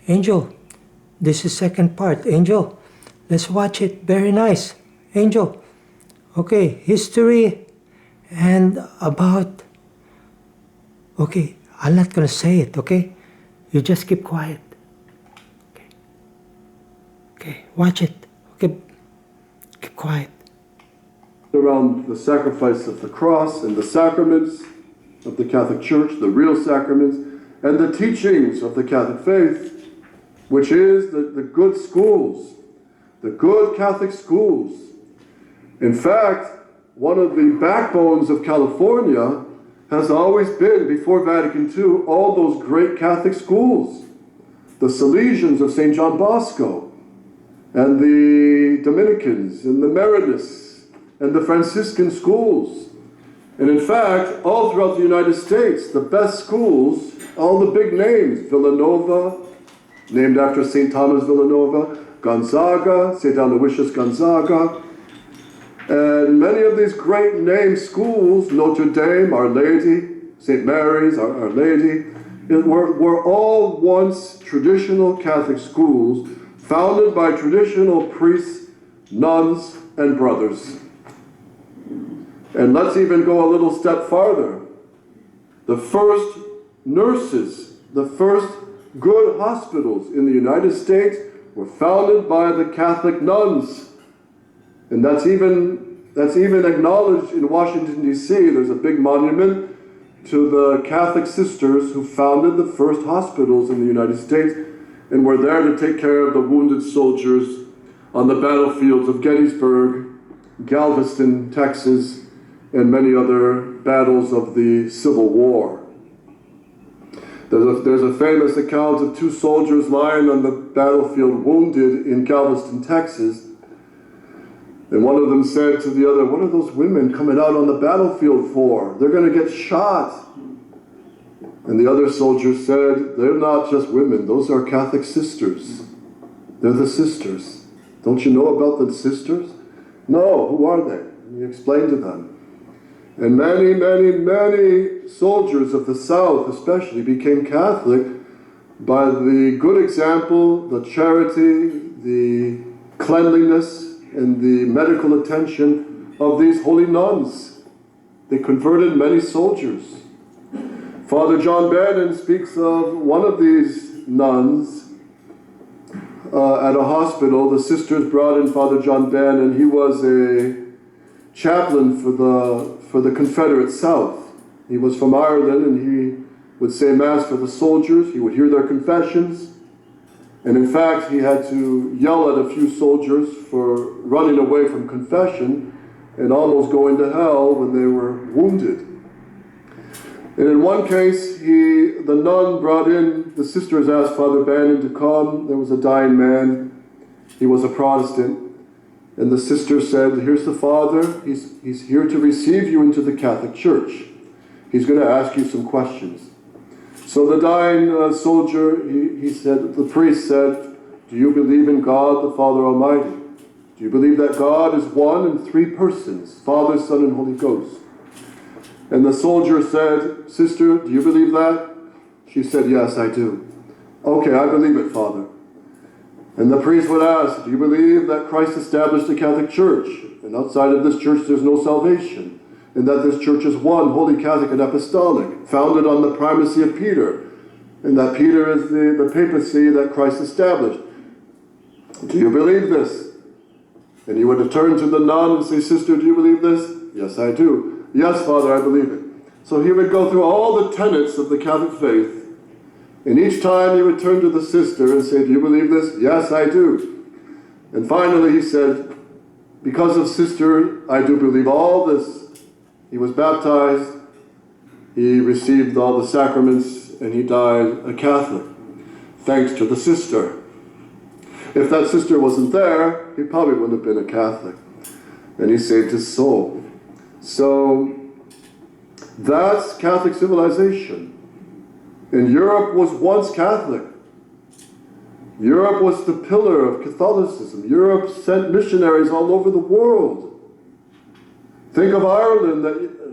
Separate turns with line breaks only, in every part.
Angel, this is second part. Angel, let's watch it. Very nice. Angel, okay, history and about... Okay, I'm not going to say it, okay? You just keep quiet. Okay, okay, watch it. Okay, keep quiet.
Around the sacrifice of the cross and the sacraments of the Catholic Church, the real sacraments, and the teachings of the Catholic faith, which is the good schools, the good Catholic schools. In fact, one of the backbones of California has always been, before Vatican II, all those great Catholic schools. The Salesians of St. John Bosco, and the Dominicans, and the Meritus, and the Franciscan schools. And in fact, all throughout the United States, the best schools, all the big names, Villanova, named after St. Thomas Villanova, Gonzaga, St. Aloysius Gonzaga, and many of these great name schools, Notre Dame, Our Lady, St. Mary's, Our Lady, were all once traditional Catholic schools founded by traditional priests, nuns, and brothers. And let's even go a little step farther. The first nurses, the first good hospitals in the United States were founded by the Catholic nuns. And that's even acknowledged in Washington, D.C. There's a big monument to the Catholic sisters who founded the first hospitals in the United States and were there to take care of the wounded soldiers on the battlefields of Gettysburg, Galveston, Texas, and many other battles of the Civil War. There's a famous account of two soldiers lying on the battlefield wounded in Galveston, Texas. And one of them said to the other, "What are those women coming out on the battlefield for? They're going to get shot." And the other soldier said, "They're not just women, those are Catholic sisters. They're the sisters. Don't you know about the sisters?" "No, who are they?" And he explained to them. And many, many, many soldiers of the South especially became Catholic by the good example, the charity, the cleanliness, and the medical attention of these holy nuns. They converted many soldiers. Father John Bannon speaks of one of these nuns at a hospital. The sisters brought in Father John Bannon. He was a chaplain for the Confederate South. He was from Ireland, and he would say Mass for the soldiers. He would hear their confessions. And in fact, he had to yell at a few soldiers for running away from confession and almost going to hell when they were wounded. And in one case, the nun brought in, the sisters asked Father Bannon to come. There was a dying man. He was a Protestant. And the sister said, "Here's the Father. He's here to receive you into the Catholic Church. He's going to ask you some questions." So the dying soldier, the priest said, "Do you believe in God, the Father Almighty? Do you believe that God is one in three persons, Father, Son, and Holy Ghost?" And the soldier said, "Sister, do you believe that?" She said, "Yes, I do." "Okay, I believe it, Father." And the priest would ask, "Do you believe that Christ established the Catholic Church, and outside of this church there's no salvation? And that this church is one, Holy Catholic and Apostolic, founded on the primacy of Peter, and that Peter is the papacy that Christ established. Do you believe this?" And he would turn to the nun and say, "Sister, do you believe this?" "Yes, I do." "Yes, Father, I believe it." So he would go through all the tenets of the Catholic faith, and each time he would turn to the sister and say, "Do you believe this?" "Yes, I do." And finally he said, "Because of Sister, I do believe all this." He was baptized, he received all the sacraments, and he died a Catholic, thanks to the sister. If that sister wasn't there, he probably wouldn't have been a Catholic, and he saved his soul. So that's Catholic civilization. And Europe was once Catholic. Europe was the pillar of Catholicism. Europe sent missionaries all over the world. Think of Ireland,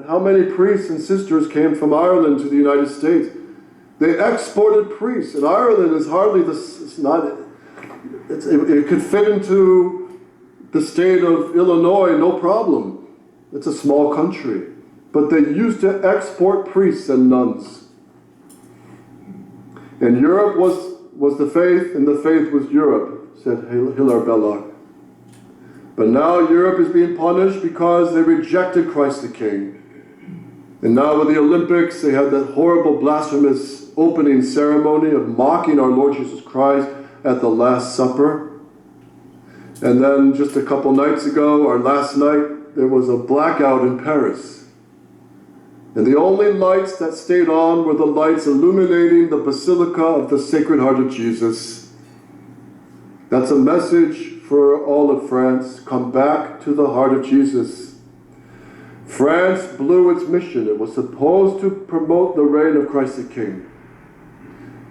how many priests and sisters came from Ireland to the United States. They exported priests, and Ireland is hardly the It's not, it could fit into the state of Illinois, no problem. It's a small country. But they used to export priests and nuns. And Europe was the faith, and the faith was Europe, said Hilaire Belloc. But now Europe is being punished because they rejected Christ the King. And now with the Olympics, they had that horrible blasphemous opening ceremony of mocking our Lord Jesus Christ at the Last Supper. And then just a couple nights ago, or last night, there was a blackout in Paris. And the only lights that stayed on were the lights illuminating the Basilica of the Sacred Heart of Jesus. That's a message for all of France. Come back to the heart of Jesus. France blew its mission. It was supposed to promote the reign of Christ the King.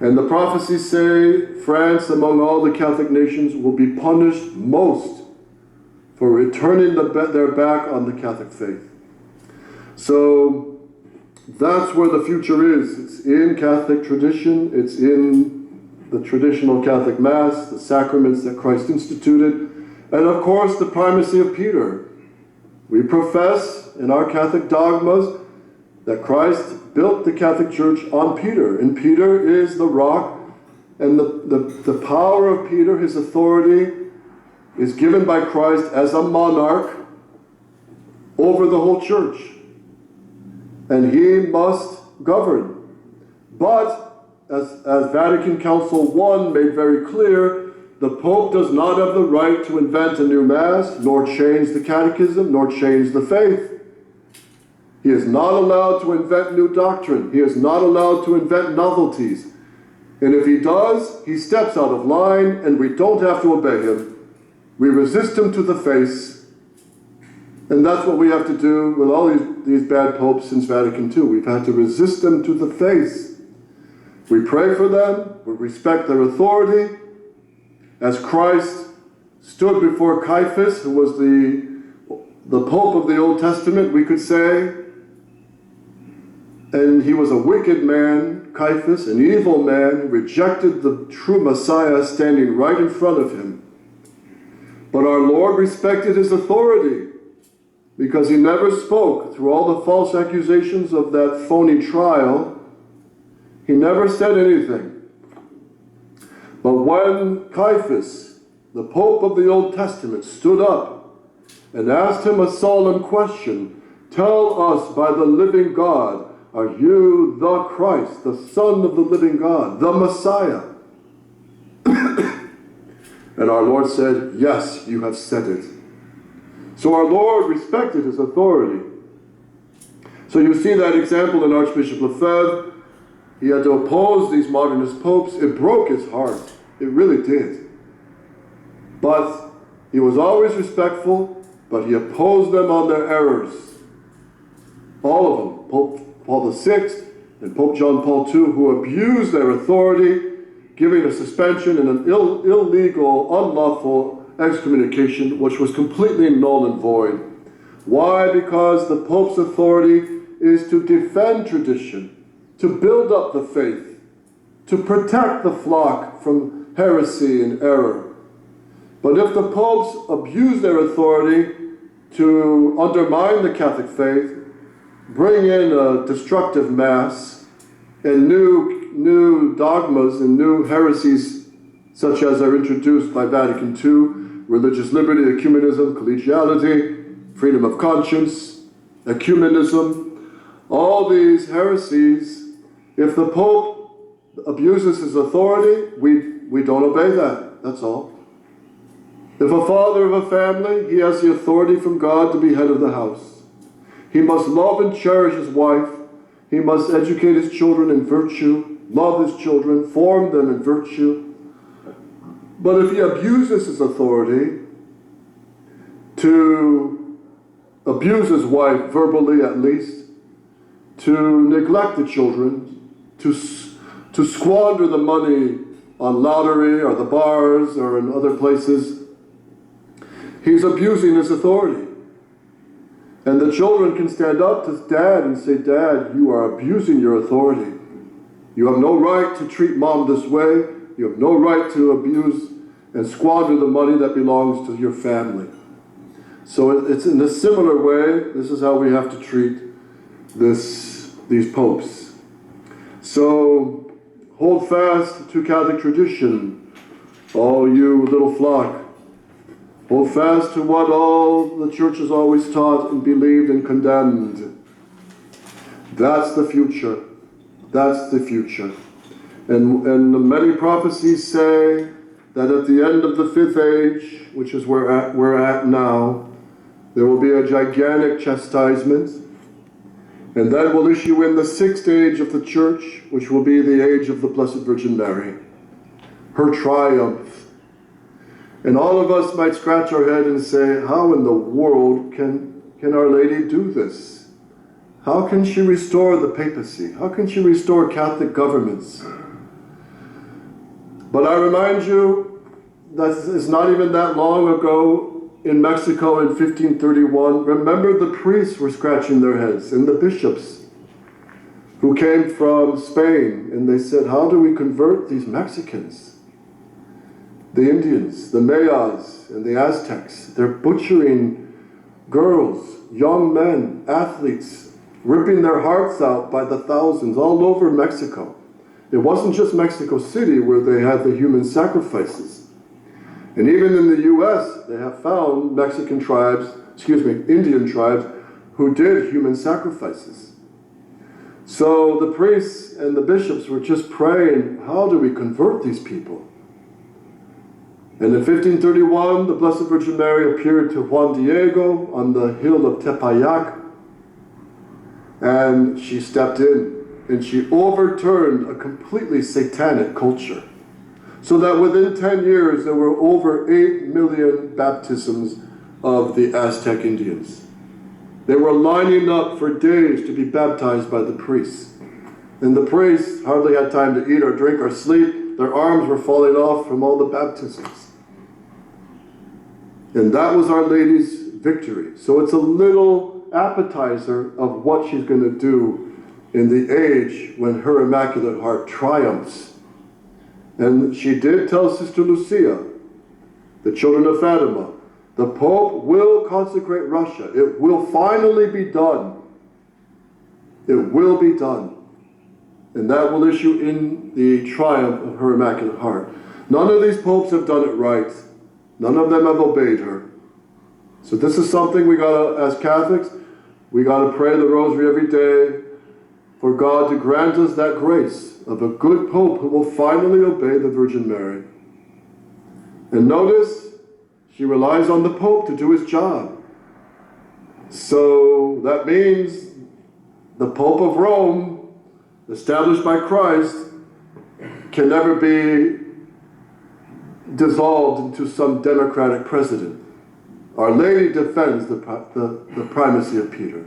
And the prophecies say France, among all the Catholic nations, will be punished most for returning their back on the Catholic faith. So that's where the future is. It's in Catholic tradition. It's in the traditional Catholic Mass, the sacraments that Christ instituted, and of course the primacy of Peter. We profess in our Catholic dogmas that Christ built the Catholic Church on Peter, and Peter is the rock, and the power of Peter, his authority, is given by Christ as a monarch over the whole church, and he must govern. But as Vatican Council I made very clear, the Pope does not have the right to invent a new Mass, nor change the catechism, nor change the faith. He is not allowed to invent new doctrine. He is not allowed to invent novelties. And if he does, he steps out of line, and we don't have to obey him. We resist him to the face. And that's what we have to do with all these bad popes since Vatican II. We've had to resist them to the face. We pray for them, we respect their authority. As Christ stood before Caiaphas, who was the Pope of the Old Testament, we could say, and he was a wicked man, Caiaphas, an evil man, who rejected the true Messiah standing right in front of him. But our Lord respected his authority, because he never spoke through all the false accusations of that phony trial. He never said anything. But when Caiaphas, the Pope of the Old Testament, stood up and asked him a solemn question, "Tell us by the living God, are you the Christ, the Son of the living God, the Messiah?" And our Lord said, "Yes, you have said it." So our Lord respected his authority. So you see that example in Archbishop Lefebvre. He had to oppose these modernist popes. It broke his heart. It really did. But he was always respectful, but he opposed them on their errors. All of them. Pope Paul VI and Pope John Paul II, who abused their authority, giving a suspension and an illegal, unlawful excommunication, which was completely null and void. Why? Because the Pope's authority is to defend tradition, to build up the faith, to protect the flock from heresy and error. But if the popes abuse their authority to undermine the Catholic faith, bring in a destructive Mass and new dogmas and new heresies such as are introduced by Vatican II, religious liberty, ecumenism, collegiality, freedom of conscience, ecumenism, all these heresies, if the Pope abuses his authority, we don't obey that. That's all. If a father of a family, he has the authority from God to be head of the house. He must love and cherish his wife. He must educate his children in virtue, love his children, form them in virtue. But if he abuses his authority, to abuse his wife, verbally at least, to neglect the children, to squander the money on lottery or the bars or in other places, he's abusing his authority. And the children can stand up to dad and say, "Dad, you are abusing your authority. You have no right to treat mom this way. You have no right to abuse and squander the money that belongs to your family. So it's in a similar way, this is how we have to treat these popes. So hold fast to Catholic tradition, all you little flock. Hold fast to what all the church has always taught and believed and condemned. That's the future. That's the future. And many prophecies say that at the end of the 5th age, which is where we're at now, there will be a gigantic chastisement. And then will issue in the 6th age of the church, which will be the age of the Blessed Virgin Mary, her triumph. And all of us might scratch our head and say, how in the world can Our Lady do this? How can she restore the papacy? How can she restore Catholic governments? But I remind you that it's not even that long ago in Mexico in 1531. Remember, the priests were scratching their heads and the bishops who came from Spain, and they said, how do we convert these Mexicans? The Indians, the Mayas, and the Aztecs, they're butchering girls, young men, athletes, ripping their hearts out by the thousands all over Mexico. It wasn't just Mexico City where they had the human sacrifices. And even in the U.S., they have found Indian tribes who did human sacrifices. So the priests and the bishops were just praying, how do we convert these people? And in 1531, the Blessed Virgin Mary appeared to Juan Diego on the hill of Tepeyac, and she stepped in, and she overturned a completely satanic culture. So that within 10 years, there were over 8 million baptisms of the Aztec Indians. They were lining up for days to be baptized by the priests. And the priests hardly had time to eat or drink or sleep. Their arms were falling off from all the baptisms. And that was Our Lady's victory. So it's a little appetizer of what she's going to do in the age when her Immaculate Heart triumphs. And she did tell Sister Lucia, the children of Fatima, the Pope will consecrate Russia. It will finally be done. It will be done. And that will issue in the triumph of her Immaculate Heart. None of these popes have done it right. None of them have obeyed her. So this is something we gotta, as Catholics, we gotta pray the rosary every day for God to grant us that grace of a good Pope who will finally obey the Virgin Mary. And notice, she relies on the Pope to do his job. So that means the Pope of Rome, established by Christ, can never be dissolved into some democratic president. Our Lady defends the primacy of Peter.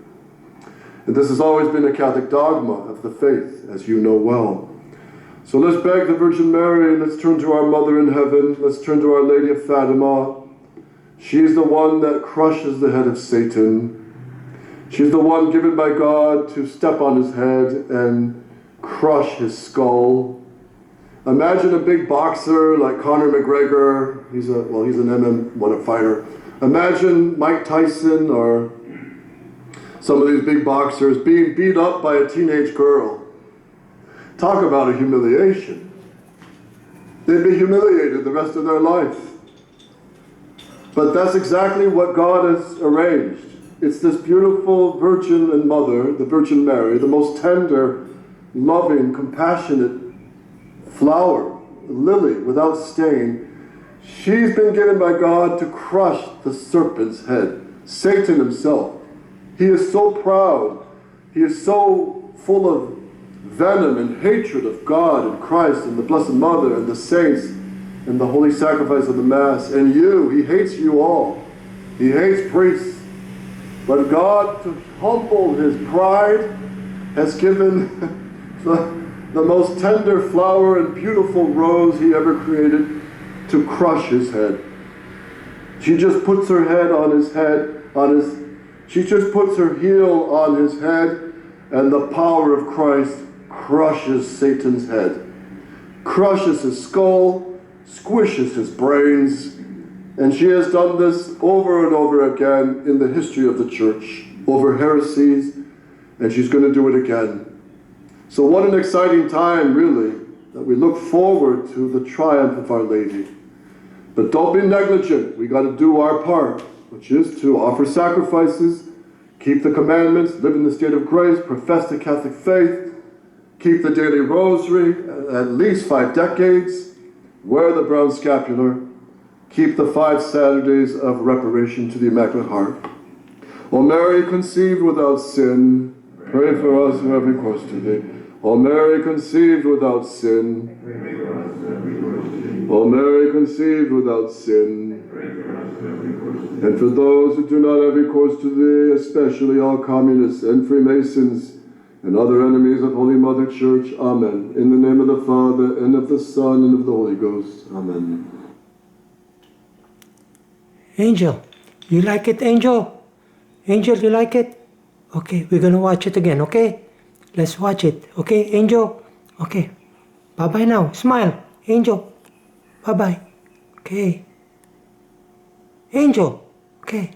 And this has always been a Catholic dogma of the faith, as you know well. So let's beg the Virgin Mary, let's turn to our Mother in Heaven, let's turn to Our Lady of Fatima. She's the one that crushes the head of Satan. She's the one given by God to step on his head and crush his skull. Imagine a big boxer like Conor McGregor. He's an MMA fighter. Imagine Mike Tyson or some of these big boxers being beat up by a teenage girl. Talk about a humiliation. They'd be humiliated the rest of their life. But that's exactly what God has arranged. It's this beautiful Virgin and Mother, the Virgin Mary, the most tender, loving, compassionate flower, lily without stain. She's been given by God to crush the serpent's head, Satan himself. He is so proud. He is so full of venom and hatred of God and Christ and the Blessed Mother and the saints and the holy sacrifice of the Mass. And you, he hates you all. He hates priests. But God, to humble his pride, has given the most tender flower and beautiful rose he ever created to crush his head. She just puts her head on his head, she just puts her heel on his head, and the power of Christ crushes Satan's head. crushes his skull, squishes his brains, and she has done this over and over again in the history of the church, over heresies, and she's going to do it again. So what an exciting time, really, that we look forward to the triumph of Our Lady. But don't be negligent. We got to do our part, which is to offer sacrifices, keep the commandments, live in the state of grace, profess the Catholic faith, keep the daily rosary, at least 5 decades, wear the brown scapular, keep the 5 Saturdays of reparation to the Immaculate Heart. O Mary, conceived without sin, pray for us who have recourse to thee. O Mary, conceived without sin, O Mary, conceived without sin, and for those who do not have recourse to thee, especially all communists and Freemasons and other enemies of Holy Mother Church, amen. In the name of the Father, and of the Son, and of the Holy Ghost, amen.
Angel, you like it, Angel? Angel, you like it? Okay, we're gonna watch it again, okay? Let's watch it, okay, Angel? Okay, bye-bye now. Smile, Angel. Bye-bye. Okay. Angel, okay.